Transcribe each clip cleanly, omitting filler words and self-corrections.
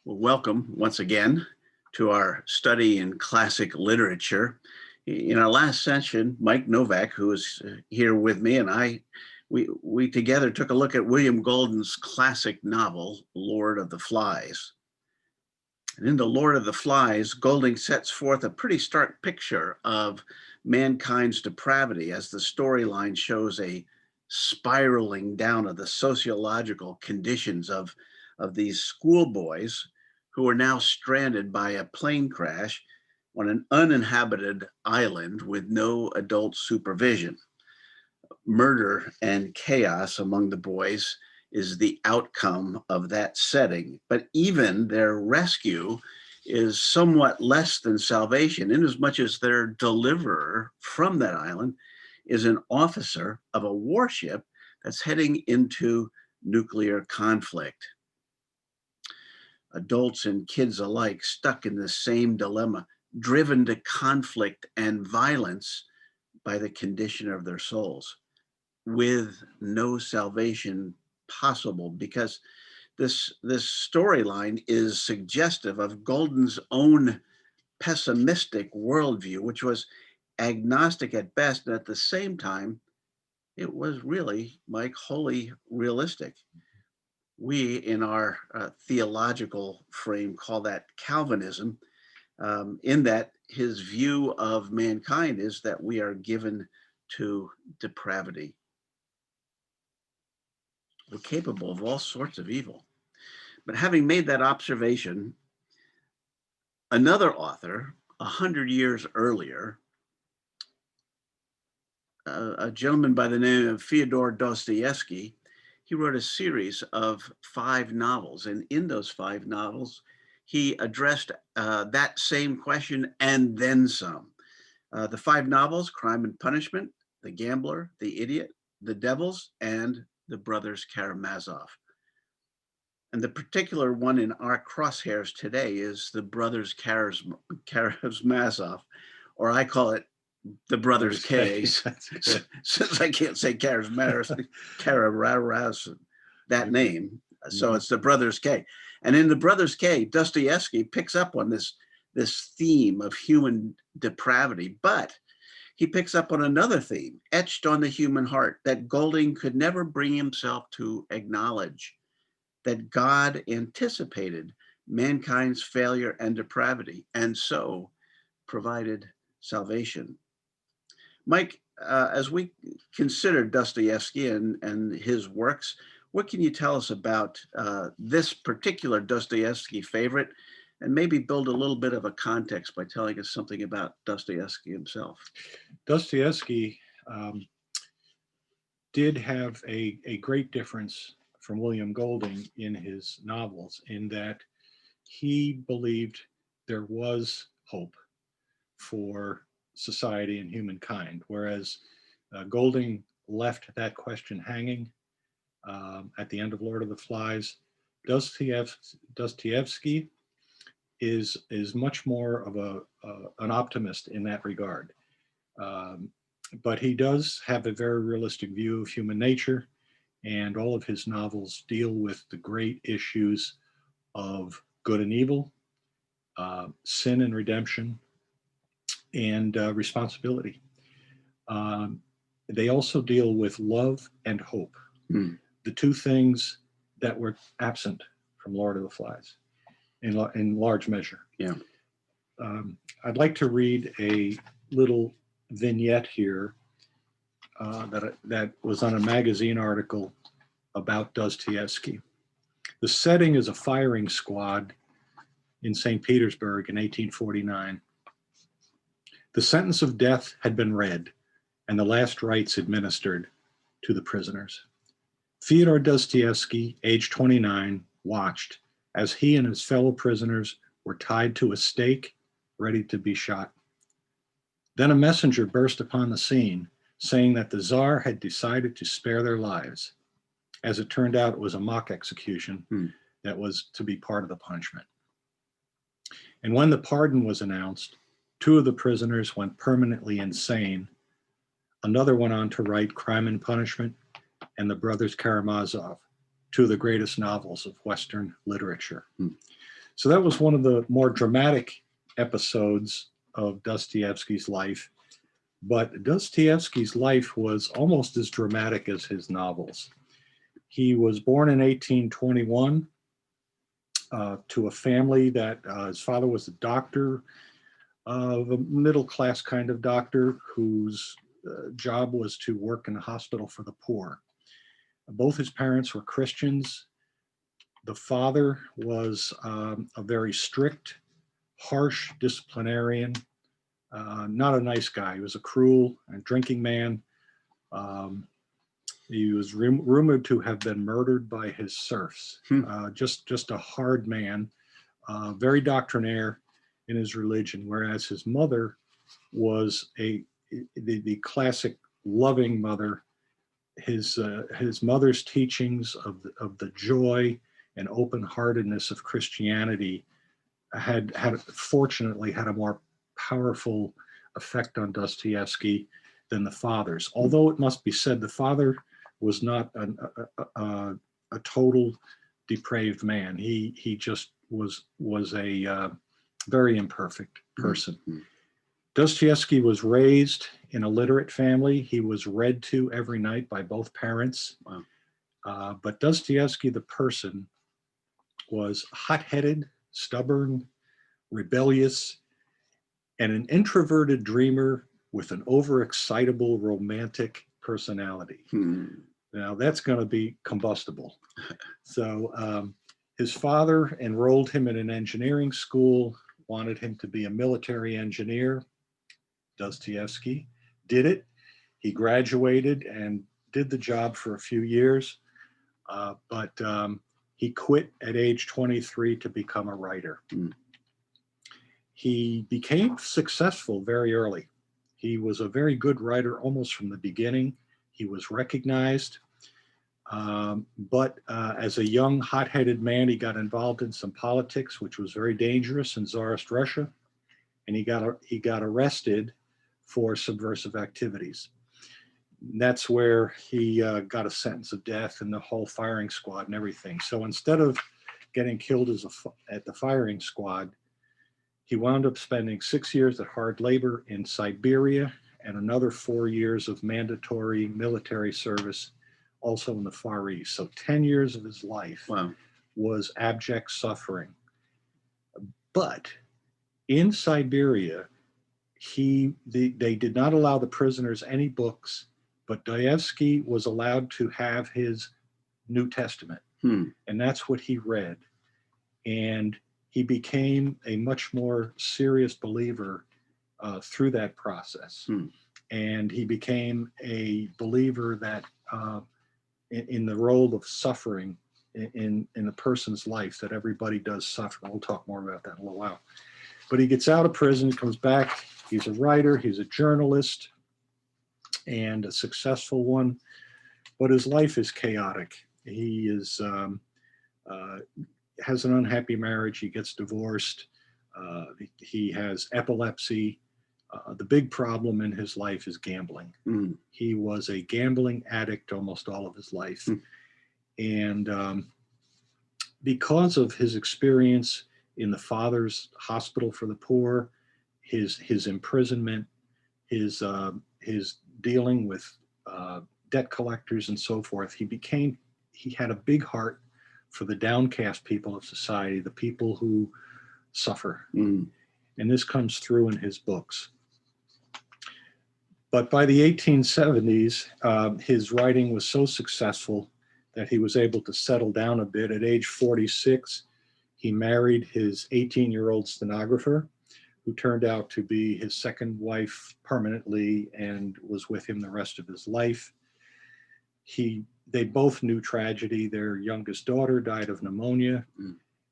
Well, welcome once again to our study in classic literature. In our last session, Mike Novak, who is here with me, and we together took a look at William Golden's classic novel, Lord of the Flies. And in The Lord of the Flies, Golding sets forth a pretty stark picture of mankind's depravity as the storyline shows a spiraling down of the sociological conditions of these schoolboys who are now stranded by a plane crash on an uninhabited island with no adult supervision. Murder and chaos among the boys is the outcome of that setting. But even their rescue is somewhat less than salvation, inasmuch as their deliverer from that island is an officer of a warship that's heading into nuclear conflict. Adults and kids alike stuck in the same dilemma, driven to conflict and violence by the condition of their souls, with no salvation possible, because this storyline is suggestive of Golden's own pessimistic worldview, which was agnostic at best, and at the same time, it was really, Mike, wholly realistic. We, in our theological frame, call that Calvinism, in that his view of mankind is that we are given to depravity. We're capable of all sorts of evil. But having made that observation, another author, 100 years earlier, a gentleman by the name of Fyodor Dostoevsky, he wrote a series of 5 novels. And in those 5 novels, he addressed that same question and then some. The 5 novels, Crime and Punishment, The Gambler, The Idiot, The Devils, and The Brothers Karamazov. And the particular one in our crosshairs today is The Brothers Karamazov, or I call it The Brothers K, since I can't say Karamazov, that name. So it's The Brothers K. And in The Brothers K, Dostoevsky picks up on this theme of human depravity, but he picks up on another theme etched on the human heart that Golding could never bring himself to acknowledge, that God anticipated mankind's failure and depravity, and so provided salvation. Mike, as we consider Dostoevsky and his works, what can you tell us about this particular Dostoevsky favorite, and maybe build a little bit of a context by telling us something about Dostoevsky himself? Dostoevsky did have a great difference from William Golding in his novels, in that he believed there was hope for society and humankind, whereas Golding left that question hanging at the end of Lord of the Flies. Dostoevsky is much more of an optimist in that regard, but he does have a very realistic view of human nature, and all of his novels deal with the great issues of good and evil, sin and redemption, and responsibility. They also deal with love and hope, the two things that were absent from Lord of the Flies in large measure. Yeah. I'd like to read a little vignette here that was on a magazine article about Dostoevsky. The setting is a firing squad in St. Petersburg in 1849. The sentence of death had been read and the last rites administered to the prisoners. Fyodor Dostoevsky, age 29, watched as he and his fellow prisoners were tied to a stake, ready to be shot. Then a messenger burst upon the scene, saying that the Tsar had decided to spare their lives. As it turned out, it was a mock execution that was to be part of the punishment. And when the pardon was announced, 2 of the prisoners went permanently insane. Another went on to write Crime and Punishment and The Brothers Karamazov, 2 of the greatest novels of Western literature. So that was one of the more dramatic episodes of Dostoevsky's life. But Dostoevsky's life was almost as dramatic as his novels. He was born in 1821 to a family that his father was a doctor, of a middle-class kind of doctor whose job was to work in a hospital for the poor. Both his parents were Christians. The father was a very strict, harsh disciplinarian, not a nice guy. He was a cruel and drinking man. He was rumored to have been murdered by his serfs. Just a hard man, very doctrinaire in his religion, whereas his mother was the classic loving mother. His mother's teachings of the joy and open-heartedness of Christianity had fortunately had a more powerful effect on Dostoevsky than the father's. Although it must be said, the father was not a total depraved man. He just was a very imperfect person. Dostoevsky was raised in a literate family. He was read to every night by both parents. Wow. But Dostoevsky, the person, was hot-headed, stubborn, rebellious, and an introverted dreamer with an overexcitable romantic personality. Now that's going to be combustible. So his father enrolled him in an engineering school, wanted him to be a military engineer. Dostoevsky did it. He graduated and did the job for a few years, but he quit at age 23 to become a writer. He became successful very early. He was a very good writer almost from the beginning. He was recognized, but as a young, hot-headed man, he got involved in some politics, which was very dangerous in Tsarist Russia, and he got arrested for subversive activities. And that's where he got a sentence of death and the whole firing squad and everything. So instead of getting killed at the firing squad, he wound up spending 6 years at hard labor in Siberia and another 4 years of mandatory military service also in the Far East. So 10 years of his life was abject suffering. But in Siberia, they did not allow the prisoners any books, but Dostoevsky was allowed to have his New Testament. And that's what he read. And he became a much more serious believer through that process. And he became a believer that in the role of suffering in a person's life, that everybody does suffer. We'll talk more about that in a little while. But he gets out of prison, comes back. He's a writer, he's a journalist, and a successful one. But his life is chaotic. He has an unhappy marriage. He gets divorced. He has epilepsy. The big problem in his life is gambling. He was a gambling addict almost all of his life. And because of his experience in the father's hospital for the poor, his imprisonment, his dealing with debt collectors and so forth, he had a big heart for the downcast people of society, the people who suffer. And this comes through in his books. But by the 1870s, his writing was so successful that he was able to settle down a bit. At age 46, he married his 18-year-old stenographer, who turned out to be his second wife permanently and was with him the rest of his life. They both knew tragedy. Their youngest daughter died of pneumonia.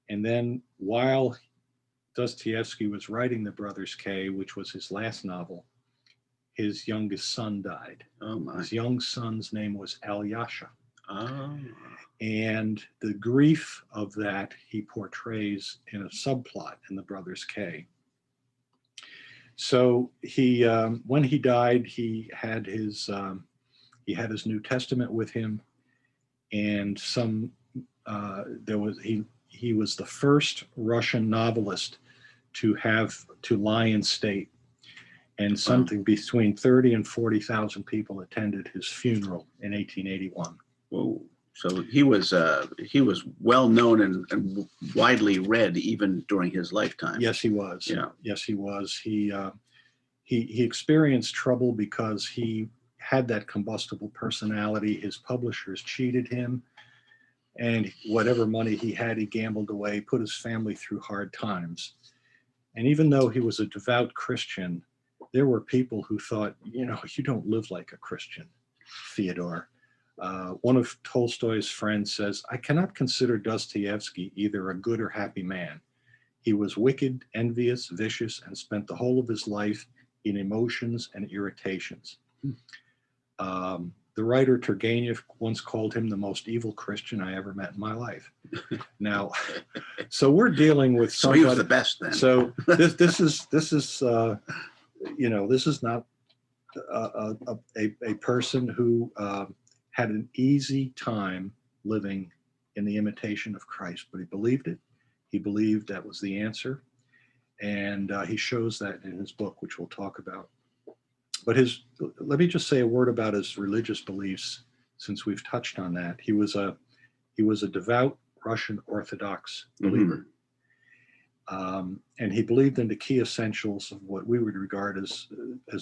And then while Dostoevsky was writing The Brothers K, which was his last novel, his youngest son died. His young son's name was Alyosha. And the grief of that he portrays in a subplot in The Brothers K. So when he died, he had his New Testament with him, and he he was the first Russian novelist to lie in state, and something between 30 and 40,000 people attended his funeral in 1881. Whoa. So he was well known and widely read even during his lifetime. Yes, he was. Yeah. Yes, he was. He experienced trouble because he had that combustible personality. His publishers cheated him, and whatever money he had, he gambled away, put his family through hard times. And even though he was a devout Christian, there were people who thought, you don't live like a Christian, Fyodor. One of Tolstoy's friends says, I cannot consider Dostoevsky either a good or happy man. He was wicked, envious, vicious, and spent the whole of his life in emotions and irritations. The writer Turgenev once called him the most evil Christian I ever met in my life. Now, so we're dealing with somebody. So he was the best then. So this is not a person who had an easy time living in the imitation of Christ, but he believed it. He believed that was the answer, and he shows that in his book, which we'll talk about. But let me just say a word about his religious beliefs, since we've touched on that. He was a devout Russian Orthodox believer. And he believed in the key essentials of what we would regard as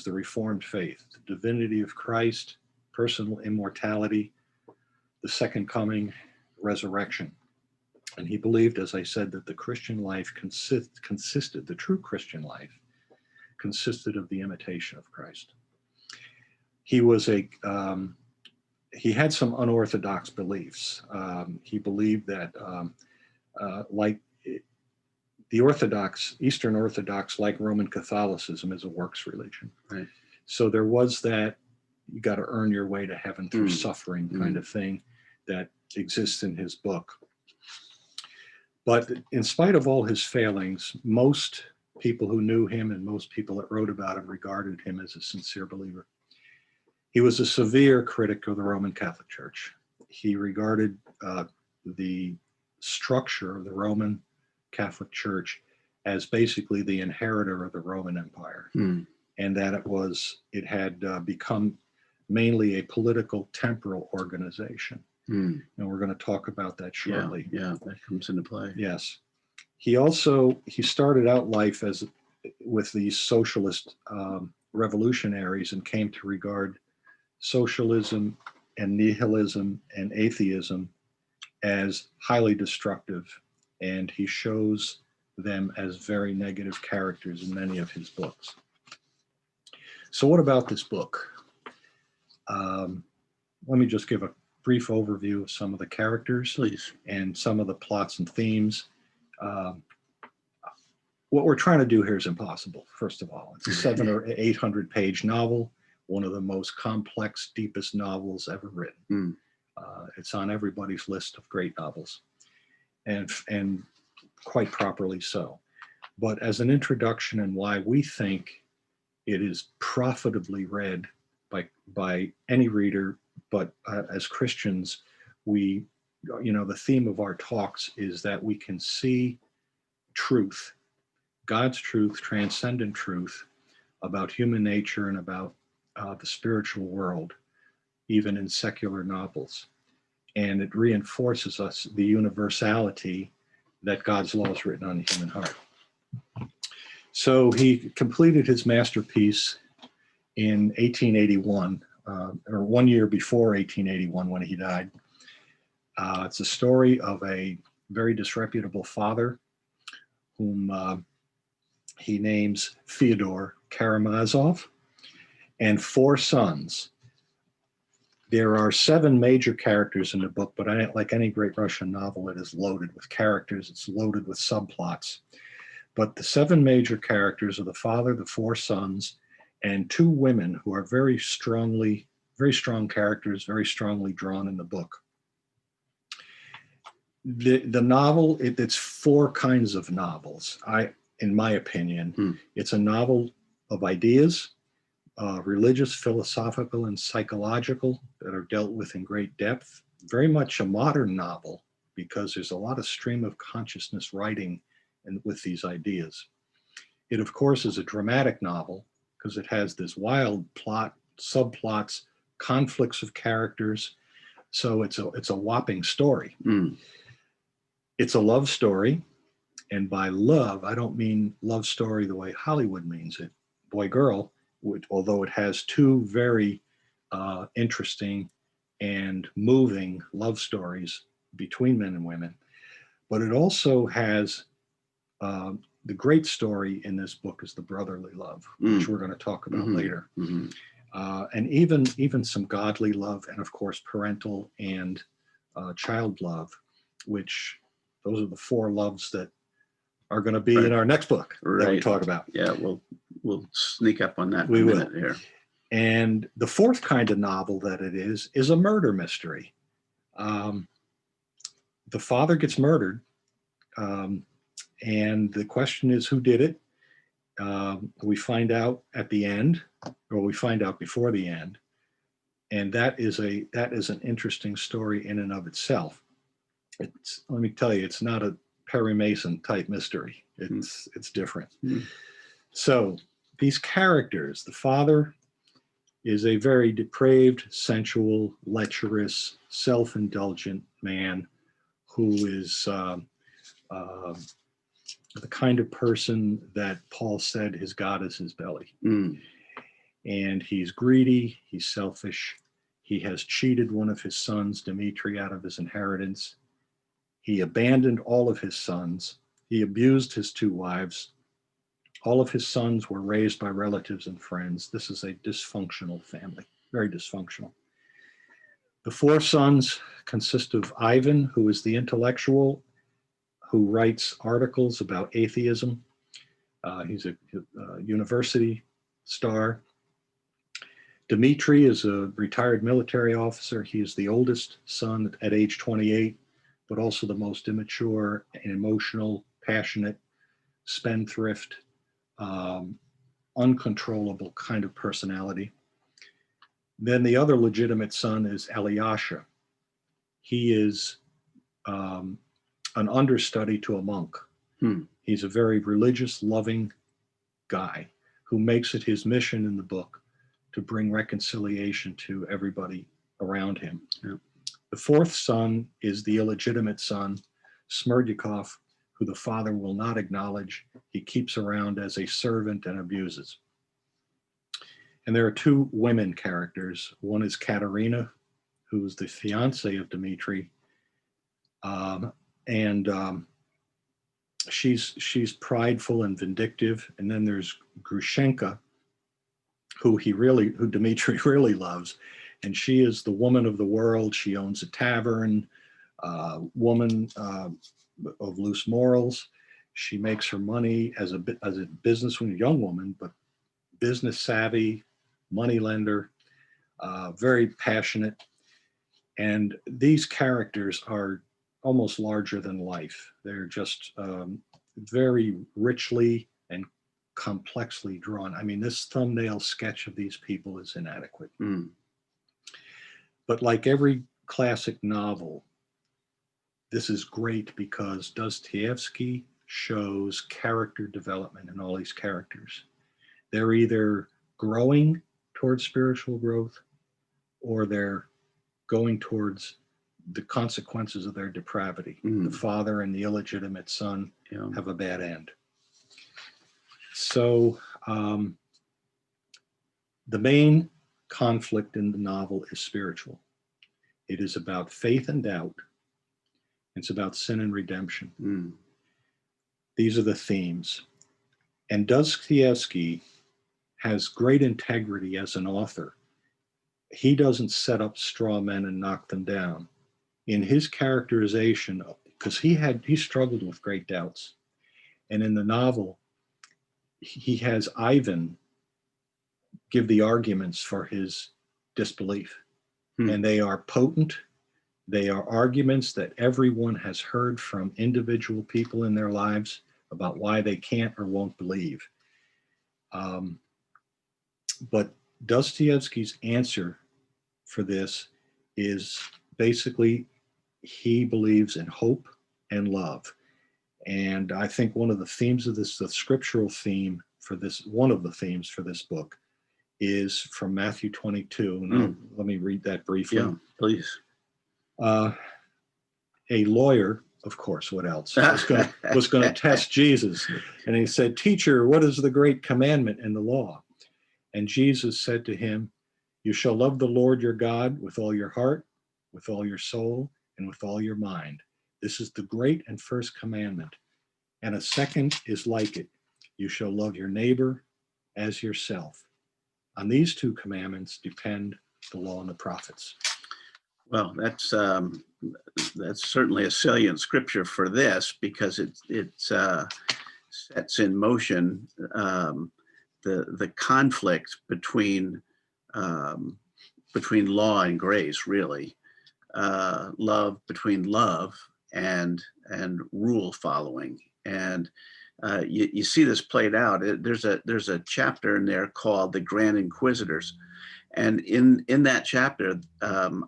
the Reformed faith: the divinity of Christ, personal immortality, the second coming, resurrection. And he believed, as I said, that the Christian life the true Christian life consisted of the imitation of Christ. He had some unorthodox beliefs. He believed that, like the Eastern Orthodox, like Roman Catholicism, is a works religion. Right. So there was that you got to earn your way to heaven through suffering kind of thing that exists in his book. But in spite of all his failings, most people who knew him and most people that wrote about him regarded him as a sincere believer. He was a severe critic of the Roman Catholic Church. He regarded the structure of the Roman Catholic Church as basically the inheritor of the Roman Empire, and that it had become mainly a political temporal organization. And we're going to talk about that shortly. Yeah, that comes into play. Yes. He started out life with these socialist revolutionaries and came to regard socialism and nihilism and atheism as highly destructive. And he shows them as very negative characters in many of his books. So what about this book? Let me just give a brief overview of some of the characters, Please, and some of the plots and themes. What we're trying to do here is impossible. First of all, it's a 700 or 800 page novel, one of the most complex, deepest novels ever written. It's on everybody's list of great novels, and quite properly so. But as an introduction and why we think it is profitably read by any reader, but as Christians, the theme of our talks is that we can see truth, God's truth, transcendent truth about human nature and about the spiritual world, even in secular novels. And it reinforces us the universality that God's law is written on the human heart. So he completed his masterpiece in 1881, or 1 year before 1881 when he died. It's a story of a very disreputable father whom he names Fyodor Karamazov, and 4 sons. There are 7 major characters in the book, but like any great Russian novel, it is loaded with characters. It's loaded with subplots. But the 7 major characters are the father, the 4 sons, and 2 women who are very strong characters, very strongly drawn in the book. The novel, it's 4 kinds of novels. In my opinion, it's a novel of ideas, religious, philosophical, and psychological, that are dealt with in great depth. Very much a modern novel because there's a lot of stream of consciousness writing and with these ideas. It, of course, is a dramatic novel because it has this wild plot, subplots, conflicts of characters. So it's a whopping story. It's a love story. And by love, I don't mean love story the way Hollywood means it, boy-girl, although it has two very interesting and moving love stories between men and women. But it also has the great story in this book is the brotherly love, which we're going to talk about later. And even some godly love, and of course, parental and child love, which those are the four loves that are going to be in our next book that we talk about. Yeah, we'll sneak up on that we in a will. minute here. And the fourth kind of novel that it is a murder mystery. The father gets murdered, and the question is who did it. We find out at the end, or we find out before the end, and that is an interesting story in and of itself. Let me tell you, it's not a Perry Mason type mystery. It's different. So these characters, the father is a very depraved, sensual, lecherous, self-indulgent man who is the kind of person that Paul said his God is his belly. And he's greedy, he's selfish. He has cheated one of his sons, Dmitri, out of his inheritance. He abandoned all of his sons. He abused his two wives. All of his sons were raised by relatives and friends. This is a dysfunctional family, very dysfunctional. The four sons consist of Ivan, who is the intellectual, who writes articles about atheism. He's a university star. Dmitri is a retired military officer. He is the oldest son at age 28, but also the most immature and emotional, passionate, spendthrift, uncontrollable kind of personality. Then the other legitimate son is Alyosha. He is an understudy to a monk. He's a very religious, loving guy who makes it his mission in the book to bring reconciliation to everybody around him. The fourth son is the illegitimate son, Smerdyakov, who the father will not acknowledge. He keeps around as a servant and abuses. And there are two women characters. One is Katerina, who is the fiance of Dmitri. She's prideful and vindictive. And then there's Grushenka, who Dmitri really loves. And she is the woman of the world. She owns a tavern, woman of loose morals. She makes her money as a businesswoman, young woman, but business savvy, money lender, very passionate. And these characters are almost larger than life. They're just very richly and complexly drawn. I mean, this thumbnail sketch of these people is inadequate. But like every classic novel, this is great because Dostoevsky shows character development in all these characters. They're either growing towards spiritual growth or they're going towards the consequences of their depravity. The father and the illegitimate son have a bad end. So the main conflict in the novel is spiritual. It is about faith and doubt. It's about sin and redemption. These are the themes. And Dostoevsky has great integrity as an author. He doesn't set up straw men and knock them down. In his characterization, because he struggled with great doubts. And in the novel, he has Ivan give the arguments for his disbelief. And they are potent. They are arguments that everyone has heard from individual people in their lives about why they can't or won't believe. But Dostoevsky's answer for this is basically he believes in hope and love. And I think one of the themes of this, the scriptural theme for this, one of the themes for this book is from Matthew 22. Now, let me read that briefly. Yeah, please. A lawyer, of course, what else, was going to test Jesus. And he said, "Teacher, what is the great commandment in the law?" And Jesus said to him, "You shall love the Lord your God with all your heart, with all your soul, and with all your mind. This is the great and first commandment. And a second is like it. You shall love your neighbor as yourself. On these two commandments depend the law and the prophets." Well, that's certainly a salient scripture for this, because it sets in motion the conflict between law and grace, really, between love and rule following. And you see this played out. There's a chapter in there called the Grand Inquisitors. And in that chapter,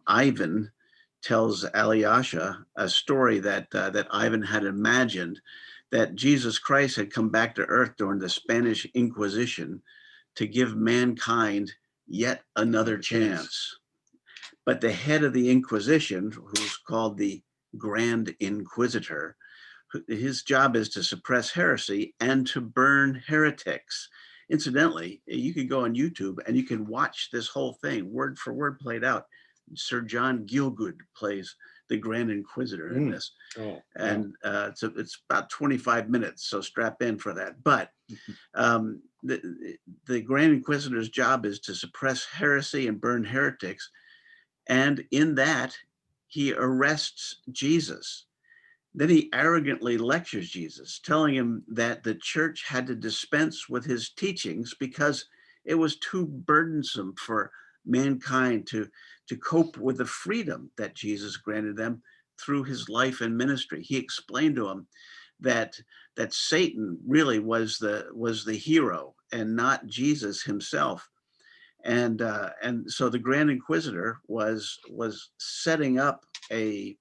Ivan tells Alyosha a story that Ivan had imagined, that Jesus Christ had come back to earth during the Spanish Inquisition to give mankind yet another chance. But the head of the Inquisition, who's called the Grand Inquisitor, his job is to suppress heresy and to burn heretics. Incidentally, you can go on YouTube and you can watch this whole thing word for word played out. Sir John Gielgud plays the Grand Inquisitor in this. And it's about 25 minutes, so strap in for that. But the Grand Inquisitor's job is to suppress heresy and burn heretics. And in that, he arrests Jesus. Then he arrogantly lectures Jesus, telling him that the church had to dispense with his teachings because it was too burdensome for mankind to cope with the freedom that Jesus granted them through his life and ministry. He explained to him that Satan really was the hero and not Jesus himself. And so the Grand Inquisitor was setting up a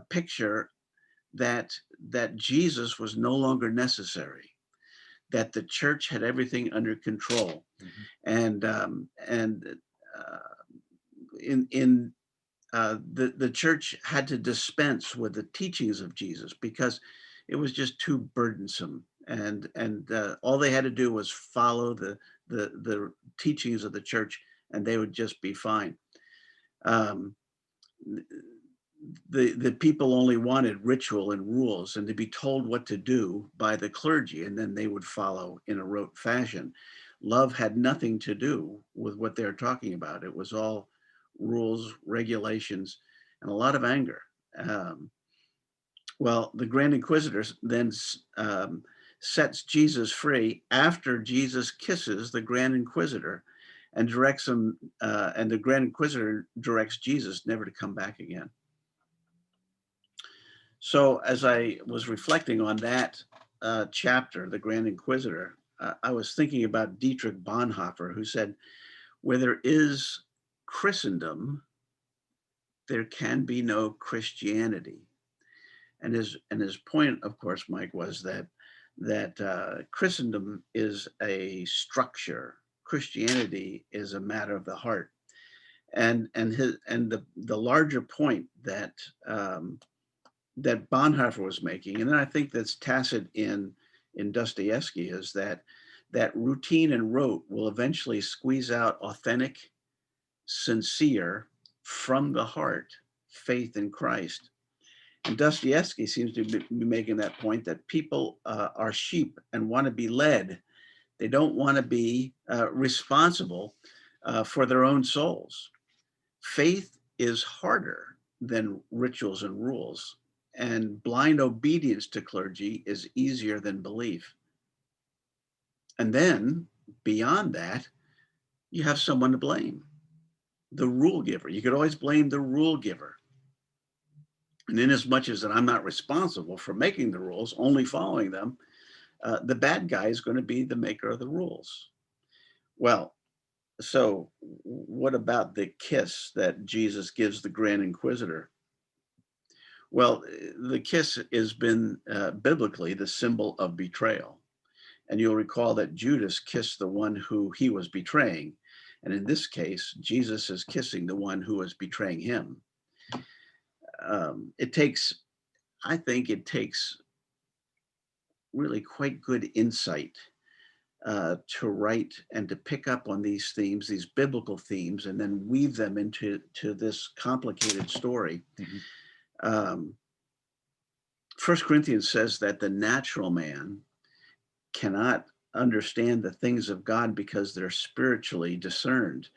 picture that Jesus was no longer necessary, that the church had everything under control. The church had to dispense with the teachings of Jesus because it was just too burdensome, and all they had to do was follow the teachings of the church, and they would just be fine. The people only wanted ritual and rules and to be told what to do by the clergy, and then they would follow in a rote fashion. Love had nothing to do with what they're talking about. It was all rules, regulations, and a lot of anger. Well, the Grand Inquisitor then sets Jesus free after Jesus kisses the Grand Inquisitor and directs him, and the Grand Inquisitor directs Jesus never to come back again. So as I was reflecting on that chapter, the Grand Inquisitor, I was thinking about Dietrich Bonhoeffer, who said, "Where there is Christendom, there can be no Christianity." And his point, of course, Mike, was that Christendom is a structure. Christianity is a matter of the heart. And the larger point that Bonhoeffer was making, and then I think that's tacit in Dostoevsky, is that routine and rote will eventually squeeze out authentic, sincere, from the heart faith in Christ. And Dostoevsky seems to be making that point, that people are sheep and want to be led. They don't want to be responsible for their own souls. Faith is harder than rituals and rules, and blind obedience to clergy is easier than belief. And then beyond that, you have someone to blame, the rule giver. You could always blame the rule giver. And in as much as that I'm not responsible for making the rules, only following them, the bad guy is going to be the maker of the rules. Well, So what about the kiss that Jesus gives the Grand Inquisitor? Well, the kiss has been biblically the symbol of betrayal. And you'll recall that Judas kissed the one who he was betraying. And in this case, Jesus is kissing the one who was betraying him. It takes, I think it takes really quite good insight to write and to pick up on these themes, these biblical themes, and then weave them into this complicated story. Um, 1 Corinthians says that the natural man cannot understand the things of God because they're spiritually discerned.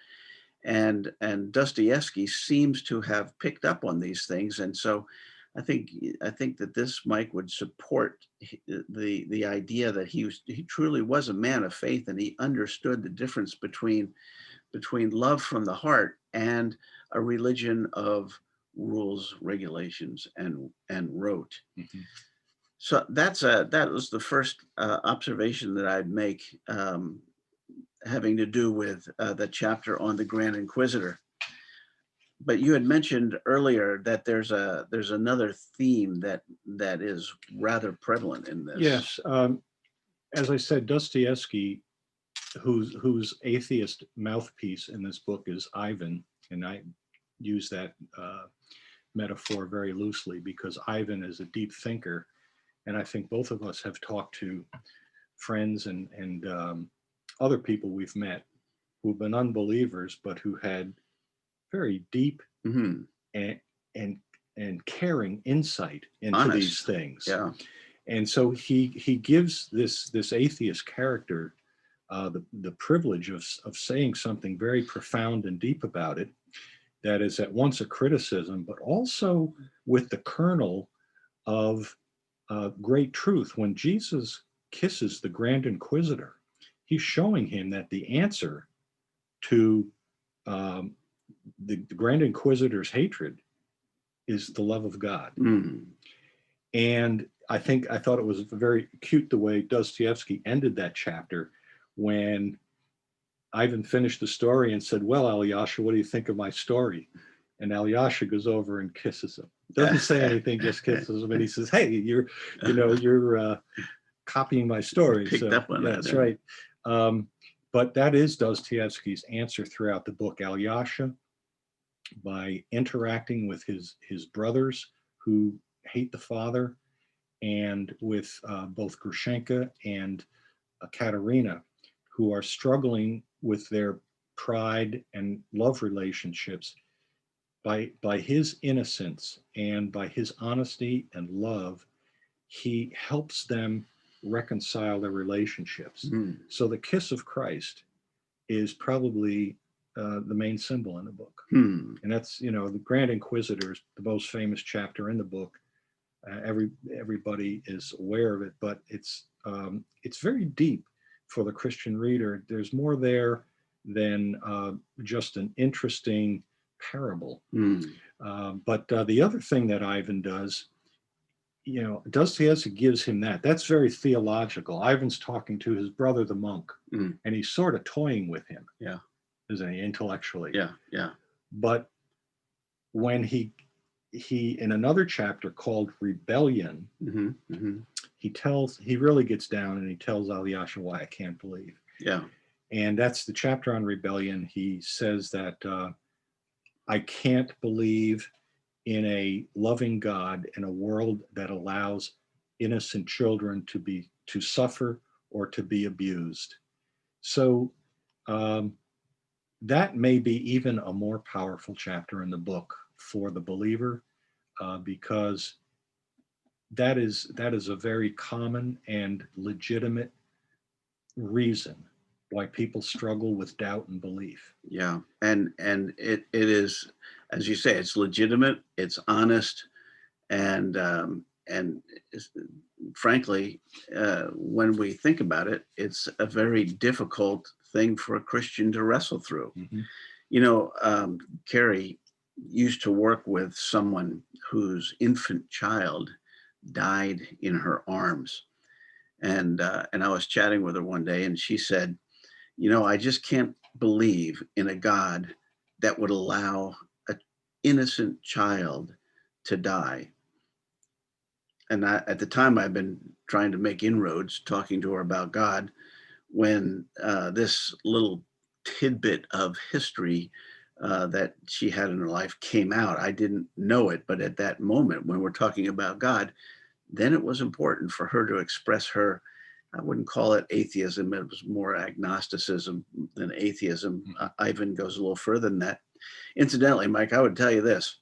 And Dostoevsky seems to have picked up on these things. And so I think that this, Mike, would support the idea that he truly was a man of faith, and he understood the difference between love from the heart and a religion of rules, regulations, and rote. Mhm. So that was the first observation that I'd make, having to do with the chapter on the Grand Inquisitor. But you had mentioned earlier that there's another theme that is rather prevalent in this. Yes. As I said, Dostoevsky, whose atheist mouthpiece in this book is Ivan, and I use that metaphor very loosely because Ivan is a deep thinker, and I think both of us have talked to friends and other people we've met who've been unbelievers, but who had very deep Mhm. and and and caring insight into Honest. these things. Yeah. And so he gives this atheist character the privilege of saying something very profound and deep about it that is at once a criticism, but also with the kernel of great truth. When Jesus kisses the Grand Inquisitor, he's showing him that the answer to um, the Grand Inquisitor's hatred is the love of God. Mm. And I thought it was very cute the way Dostoevsky ended that chapter when Ivan finished the story and said, "Well, Alyosha, what do you think of my story?" And Alyosha goes over and kisses him. Doesn't say anything, just kisses him, and he says, "Hey, you're copying my story." Picked So up on that, that's yeah. right. But that is Dostoevsky's answer throughout the book. Alyosha, by interacting with his brothers who hate the father, and with both Grushenka and Katerina, who are struggling with their pride and love relationships, by his innocence and by his honesty and love, he helps them reconcile their relationships. Mm. So the kiss of Christ is probably the main symbol in the book. Hmm. And that's, the Grand Inquisitor is the most famous chapter in the book. Everybody is aware of it, but it's very deep for the Christian reader. There's more there than just an interesting parable. Mm. But the other thing that Ivan does, Dostoevsky gives him that. That's very theological. Ivan's talking to his brother, the monk, Mm. and he's sort of toying with him, Yeah. isn't he, intellectually? Yeah. Yeah. But when he in another chapter called Rebellion, Mm-hmm. Mm-hmm. he really gets down and he tells Alyosha why I can't believe. Yeah. And that's the chapter on rebellion. He says that I can't believe in a loving God in a world that allows innocent children to suffer or to be abused. So that may be even a more powerful chapter in the book for the believer, because that is a very common and legitimate reason why people struggle with doubt and belief. Yeah. And it is, as you say, it's legitimate, it's honest, and frankly, when we think about it, it's a very difficult thing for a Christian to wrestle through. Mm-hmm. Carrie used to work with someone whose infant child died in her arms, and I was chatting with her one day, and she said, "I just can't believe in a God that would allow an innocent child to die. And at the time, I've been trying to make inroads, talking to her about God, when this little tidbit of history that she had in her life came out. I didn't know it, but at that moment, when we're talking about God, then it was important for her to express her, I wouldn't call it atheism, it was more agnosticism than atheism. Ivan goes a little further than that. Incidentally, Mike, I would tell you this,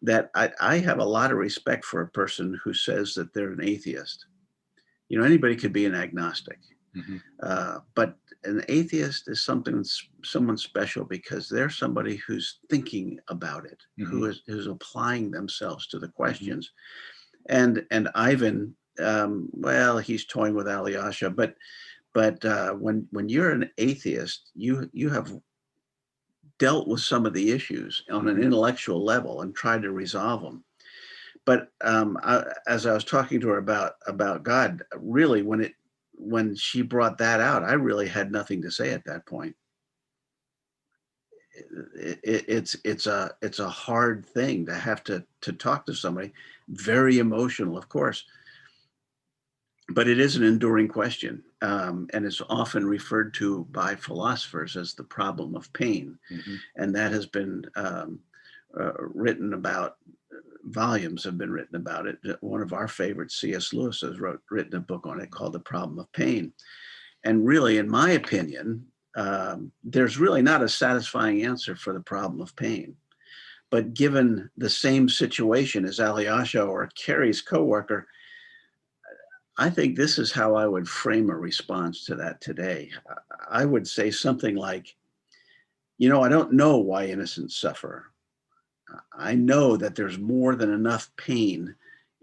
that I have a lot of respect for a person who says that they're an atheist. You know, anybody could be an agnostic, but an atheist is someone special because they're somebody who's thinking about it, who's applying themselves to the questions. And Ivan, well, he's toying with Alyosha, but when you're an atheist, you have dealt with some of the issues on an intellectual level and tried to resolve them. But as I was talking to her about God, really, when she brought that out, I really had nothing to say at that point. It's a hard thing to have to talk to somebody, very emotional, of course, but it is an enduring question, and it's often referred to by philosophers as the problem of pain, and that has been written about. Volumes have been written about it. One of our favorites, C.S. Lewis, has written a book on it called The Problem of Pain. And really, in my opinion, there's really not a satisfying answer for the problem of pain. But given the same situation as Alyosha or Carrie's coworker, I think this is how I would frame a response to that today. I would say something like, you know, I don't know why innocents suffer. I know that there's more than enough pain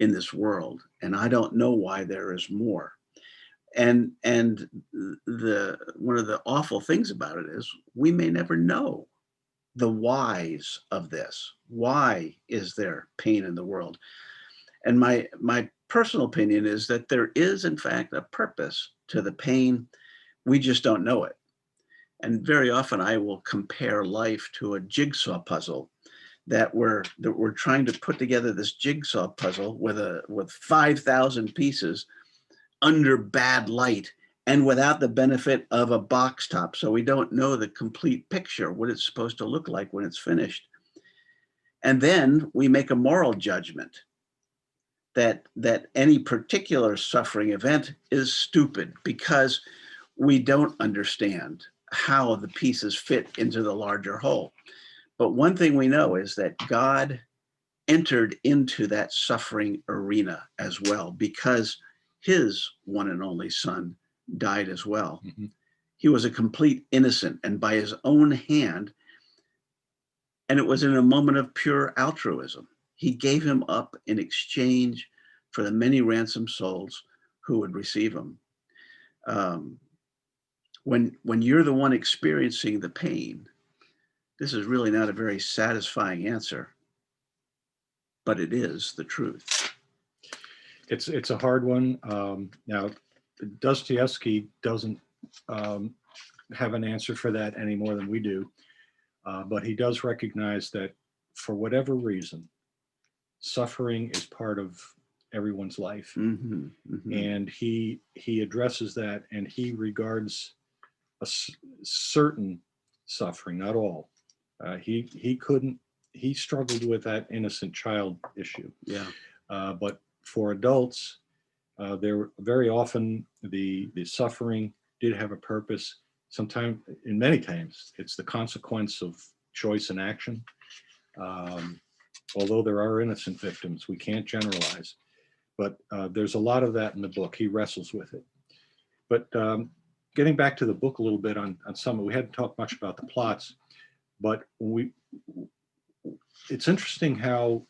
in this world, and I don't know why there is more. And the one of the awful things about it is we may never know the whys of this. Why is there pain in the world? And my personal opinion is that there is, in fact, a purpose to the pain. We just don't know it. And very often I will compare life to a jigsaw puzzle that we're trying to put together, this jigsaw puzzle with 5,000 pieces under bad light and without the benefit of a box top. So we don't know the complete picture, what it's supposed to look like when it's finished. And then we make a moral judgment that any particular suffering event is stupid because we don't understand how the pieces fit into the larger whole. But one thing we know is that God entered into that suffering arena as well because his one and only son died as well. He was a complete innocent, and by his own hand, and it was in a moment of pure altruism. He gave him up in exchange for the many ransomed souls who would receive him. When you're the one experiencing the pain, this is really not a very satisfying answer, but it is the truth. It's a hard one. Now, Dostoevsky doesn't have an answer for that any more than we do, but he does recognize that for whatever reason, suffering is part of everyone's life, and he addresses that, and he regards a certain suffering, not all. He struggled with that innocent child issue. Yeah. But for adults, there very often the suffering did have a purpose. Sometimes, in many times, it's the consequence of choice and action. Although there are innocent victims, we can't generalize. But there's a lot of that in the book. He wrestles with it. But getting back to the book a little bit on some, we hadn't talked much about the plots, but it's interesting how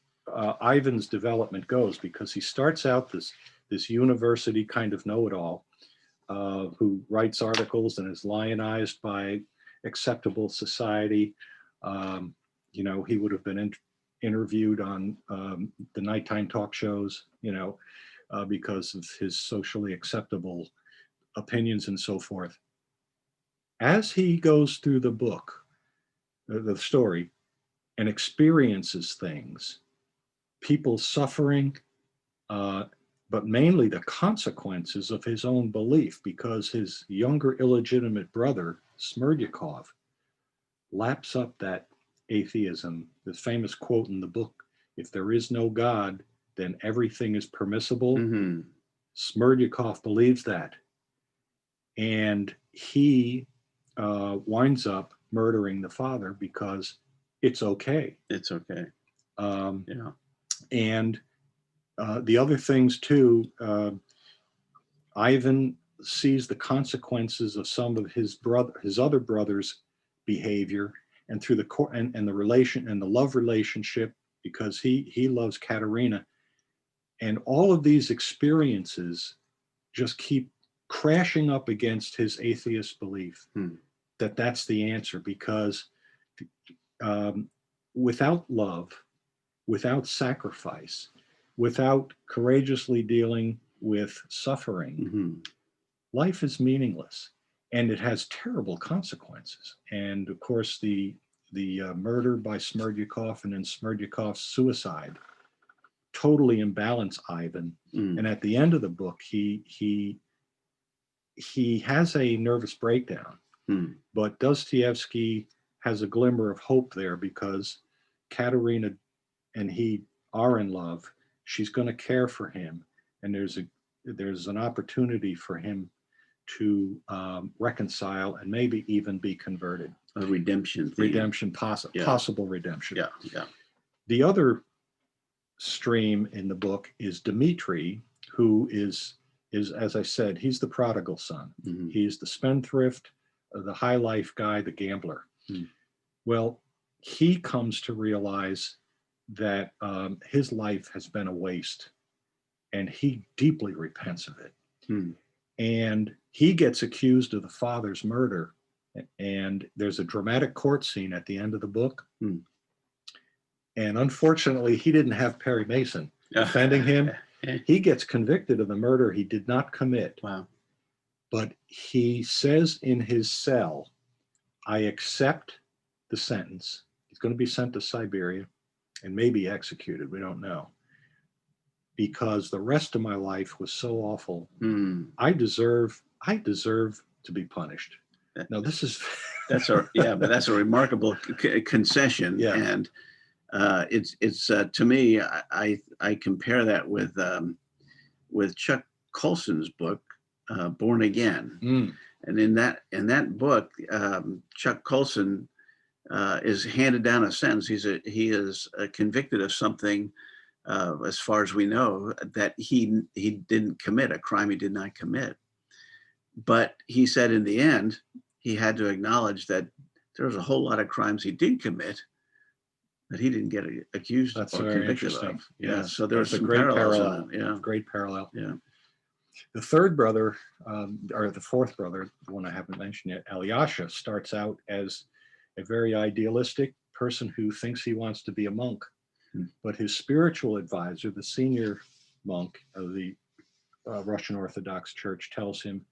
Ivan's development goes, because he starts out this university kind of know-it-all who writes articles and is lionized by acceptable society. You know, he would have been interviewed on the nighttime talk shows, you know, because of his socially acceptable opinions and so forth. As he goes through the book, the story, and experiences things, people suffering, but mainly the consequences of his own belief, because his younger illegitimate brother, Smerdyakov, laps up that atheism. The famous quote in the book, if there is no God, then everything is permissible. Mm-hmm. Smerdyakov believes that. And he winds up murdering the father because it's okay. It's okay. Yeah. And the other things too, Ivan sees the consequences of some of his other brothers' behavior, and through the and the relation and the love relationship, because he loves Katerina, and all of these experiences just keep crashing up against his atheist belief that that's the answer, because without love, without sacrifice, without courageously dealing with suffering, life is meaningless, and it has terrible consequences. And of course, the murder by Smerdyakov and then Smerdyakov's suicide totally imbalance Ivan. And at the end of the book, he has a nervous breakdown. But Dostoevsky has a glimmer of hope there, because Katerina and he are in love. She's going to care for him, and there's an opportunity for him to reconcile and maybe even be converted. A redemption. Possible redemption. Yeah. The other stream in the book is Dmitri, who is as I said, he's the prodigal son. He's the spendthrift, the high life guy, the gambler. Well, he comes to realize that his life has been a waste, and he deeply repents of it. And he gets accused of the father's murder, and there's a dramatic court scene at the end of the book. And unfortunately, he didn't have Perry Mason defending him. He gets convicted of the murder he did not commit. Wow. But he says in his cell, I accept the sentence. He's going to be sent to Siberia and maybe executed. We don't know. Because the rest of my life was so awful. I deserve to be punished. Now this is that's a remarkable concession. Yeah. And it's to me, I compare that with Chuck Colson's book, Born Again. And in that book, Chuck Colson is handed down a sentence. He is convicted of something, as far as we know, that he didn't commit, a crime he did not commit. But he said in the end, he had to acknowledge that there was a whole lot of crimes he did commit that he didn't get accused That's or very convicted interesting. of. Yeah, Yes. so there's That's some a great parallels. parallel. Great parallel. Yeah. The third brother, or the fourth brother, the one I haven't mentioned yet, Alyosha, starts out as a very idealistic person who thinks he wants to be a monk. But his spiritual advisor, the senior monk of the Russian Orthodox Church, tells him,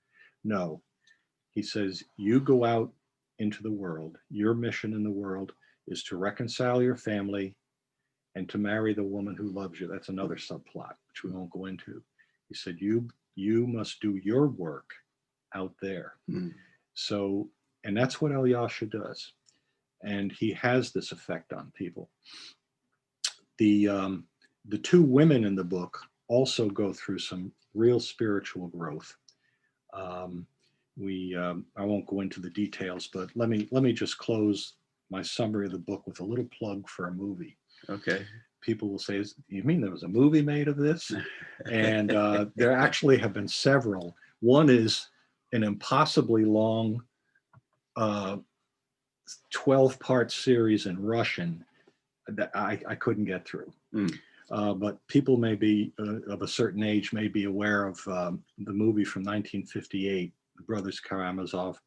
no. He says, you go out into the world. Your mission in the world is to reconcile your family and to marry the woman who loves you. That's another subplot, which we won't go into. He said, you must do your work out there. So, and that's what Alyosha does. And he has this effect on people. The two women in the book also go through some real spiritual growth. I won't go into the details, but let me just close my summary of the book with a little plug for a movie. Okay. People will say, you mean there was a movie made of this? And there actually have been several. One is an impossibly long 12-part series in Russian that I couldn't get through. But people may be of a certain age may be aware of the movie from 1958, The Brothers Karamazov.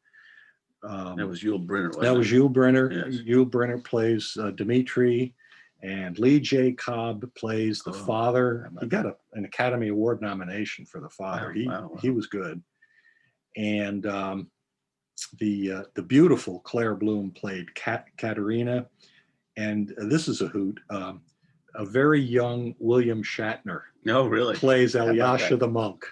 That was Yul Brynner. That was Yul Brynner. Yes. Yul Brynner plays Dmitri, and Lee J. Cobb plays the father. He got an Academy Award nomination for the father. Wow. He was good. And the beautiful Claire Bloom played Katerina, and this is a hoot. A very young William Shatner Oh, really? plays How about Alyosha that? the monk.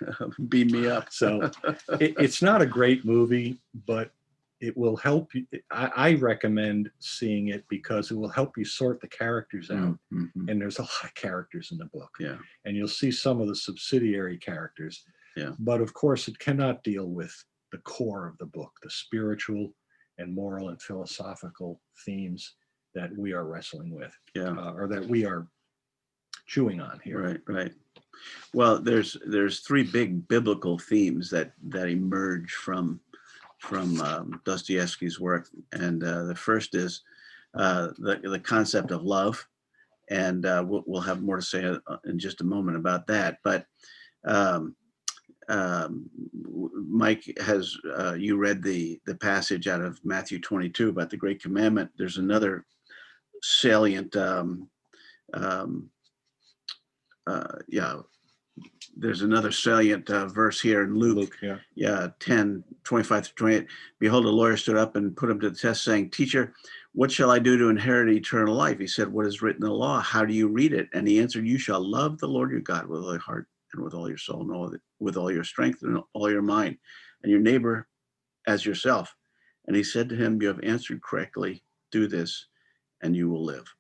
Beam me up. So it's not a great movie, but it will help you. I recommend seeing it because it will help you sort the characters out. Mm-hmm. And there's a lot of characters in the book. Yeah. And you'll see some of the subsidiary characters. Yeah. But of course, it cannot deal with the core of the book, the spiritual and moral and philosophical themes that we are wrestling with, Yeah. or that we are chewing on here. Right, right. Well, there's three big biblical themes that emerge from Dostoevsky's work, and the first is the concept of love, and we'll have more to say in just a moment about that. But um, Mike, has you read the passage out of Matthew 22 about the Great Commandment? There's another salient there's another salient verse here in Luke, 10, 25 to 28. Behold, a lawyer stood up and put him to the test, saying, Teacher, what shall I do to inherit eternal life? He said, What is written in the law? How do you read it? And he answered, You shall love the Lord your God with all your heart and with all your soul and with all your strength and all your mind, and your neighbor as yourself. And he said to him, You have answered correctly. Do this, and you will live.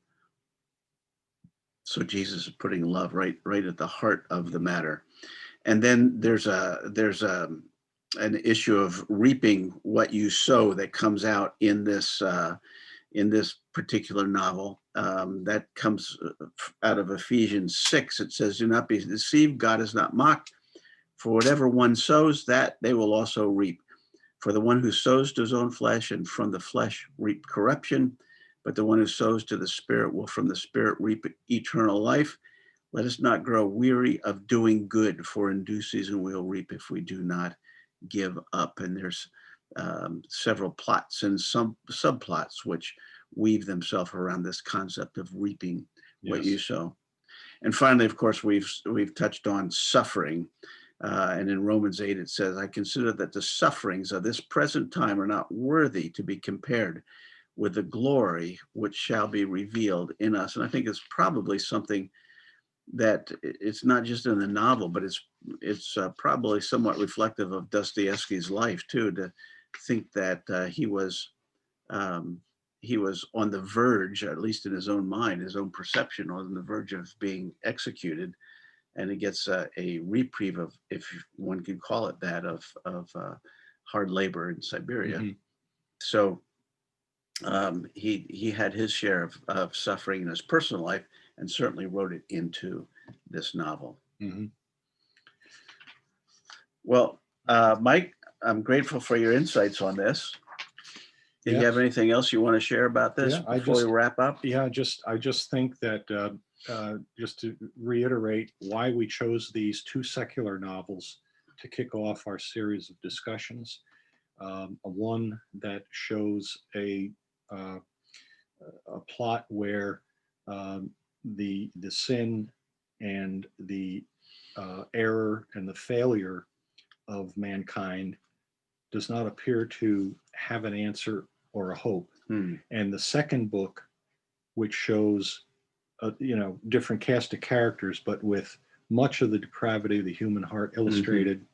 So Jesus is putting love right at the heart of the matter. And then there's an issue of reaping what you sow that comes out in this particular novel. That comes out of Ephesians 6. It says, "Do not be deceived. God is not mocked. For whatever one sows, that they will also reap. For the one who sows to his own flesh, and from the flesh reap corruption. But the one who sows to the Spirit will from the Spirit reap eternal life. Let us not grow weary of doing good, for in due season we'll reap if we do not give up." And there's several plots and some subplots which weave themselves around this concept of reaping what you sow. And finally, of course, we've touched on suffering. And in Romans 8, it says, I consider that the sufferings of this present time are not worthy to be compared with the glory which shall be revealed in us. And I think it's probably something that it's not just in the novel, but it's probably somewhat reflective of Dostoevsky's life too, to think that he was on the verge, at least in his own mind, his own perception, on the verge of being executed. And he gets a reprieve of, if one can call it that, of hard labor in Siberia. Mm-hmm. So he had his share of suffering in his personal life, and certainly wrote it into this novel. Mm-hmm. Well, Mike, I'm grateful for your insights on this. Do you have anything else you want to share about this before we wrap up? Yeah, I just think that just to reiterate why we chose these two secular novels to kick off our series of discussions. One that shows a plot where the sin and the error and the failure of mankind does not appear to have an answer or a hope. And the second book, which shows different cast of characters, but with much of the depravity of the human heart illustrated,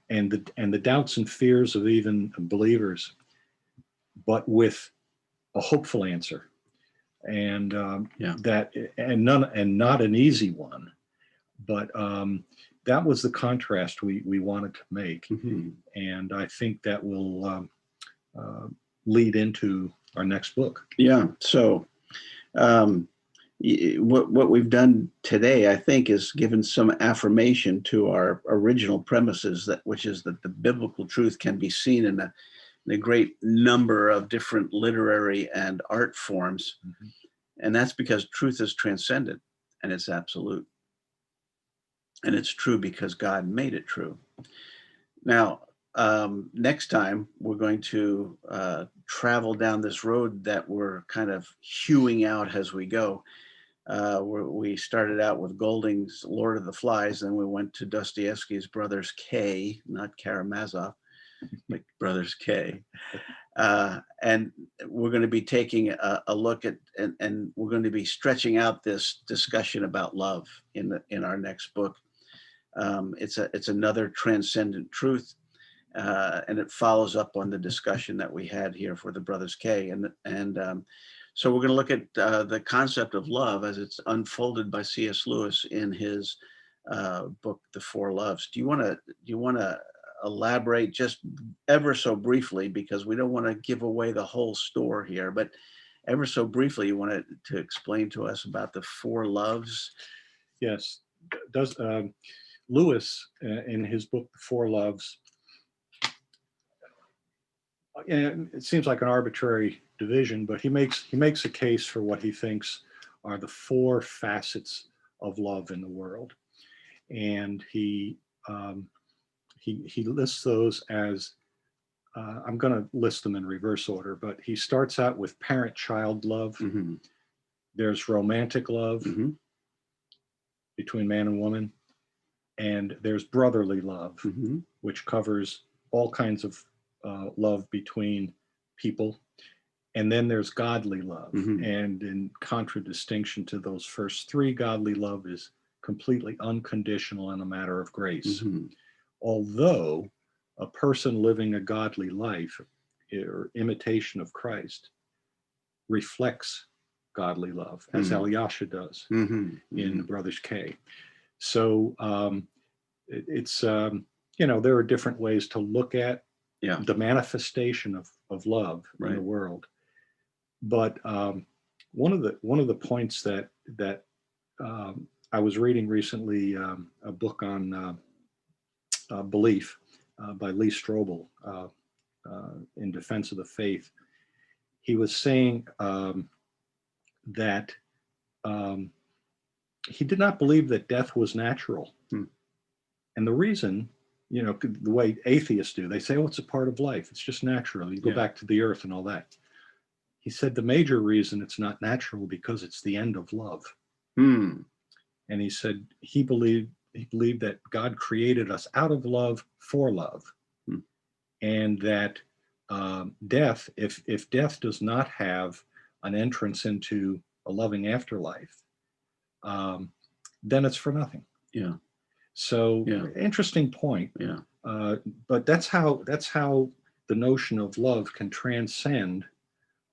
and the doubts and fears of even believers, but with a hopeful answer, and not an easy one, but that was the contrast we wanted to make, and I think that will lead into our next book. Yeah. So what we've done today, I think, is given some affirmation to our original premises, which is that the biblical truth can be seen in a great number of different literary and art forms. And that's because truth is transcendent and it's absolute. And it's true because God made it true. Now, next time we're going to travel down this road that we're kind of hewing out as we go. We started out with Golding's Lord of the Flies, then we went to Dostoevsky's Brothers K, not Karamazov. like Brothers K. And we're going to be taking a look at, and we're going to be stretching out this discussion about love in our next book. It's another transcendent truth, and it follows up on the discussion that we had here for the Brothers K. So we're going to look at the concept of love as it's unfolded by C.S. Lewis in his book, The Four Loves. Do you want to elaborate just ever so briefly, because we don't want to give away the whole store here, but ever so briefly, you want to explain to us about the four loves? Yes. Does Lewis in his book, The Four Loves, and it seems like an arbitrary division, but he makes a case for what he thinks are the four facets of love in the world, and he lists those as I'm going to list them in reverse order, but he starts out with parent-child love. Mm-hmm. There's romantic love Mm-hmm. between man and woman, and there's brotherly love, Mm-hmm. which covers all kinds of love between people. And then there's godly love. Mm-hmm. And in contradistinction to those first three, godly love is completely unconditional and a matter of grace. Mm-hmm. Although a person living a godly life or imitation of Christ reflects godly love, as Alyosha does Mm-hmm. in the Brothers K. So it's, there are different ways to look at the manifestation of love in the world. But one of the points that I was reading recently, a book on belief by Lee Strobel, in Defense of the Faith. He was saying that he did not believe that death was natural. And the reason, the way atheists do, they say, oh, it's a part of life. It's just natural. You go back to the earth and all that. He said the major reason it's not natural because it's the end of love. And he said he believed that God created us out of love for love. And that death, if death does not have an entrance into a loving afterlife, then it's for nothing. Yeah. So interesting point. Yeah. But that's how the notion of love can transcend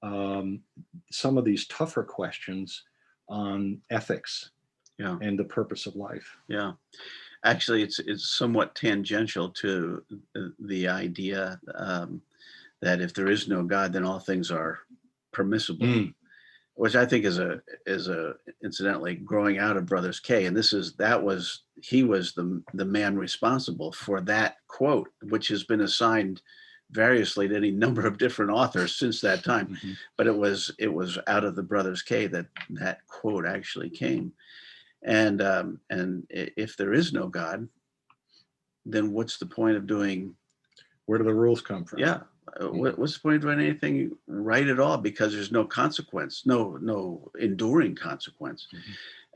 some of these tougher questions on ethics and the purpose of life. Yeah. Actually, it's somewhat tangential to the idea that if there is no God, then all things are permissible, which I think is a incidentally growing out of Brothers K. And he was the man responsible for that quote, which has been assigned variously to any number of different authors since that time. But it was out of the Brothers K that quote actually came. And if there is no God, then what's the point of doing? Where do the rules come from? Yeah. What's the point of doing anything right at all? Because there's no consequence, no enduring consequence.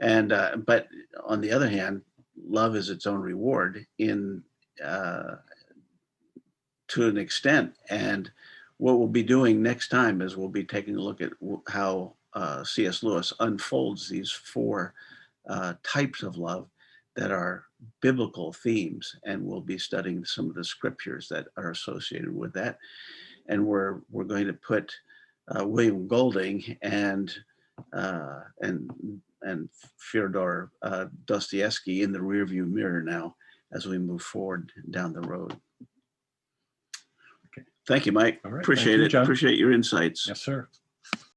And but on the other hand, love is its own reward to an extent. And what we'll be doing next time is we'll be taking a look at how C.S. Lewis unfolds these four types of love that are biblical themes, and we'll be studying some of the scriptures that are associated with that. And we're going to put William Golding and Fyodor Dostoevsky in the rearview mirror now as we move forward down the road. Okay. Thank you, Mike. All right. Appreciate it. John. Appreciate your insights. Yes, sir.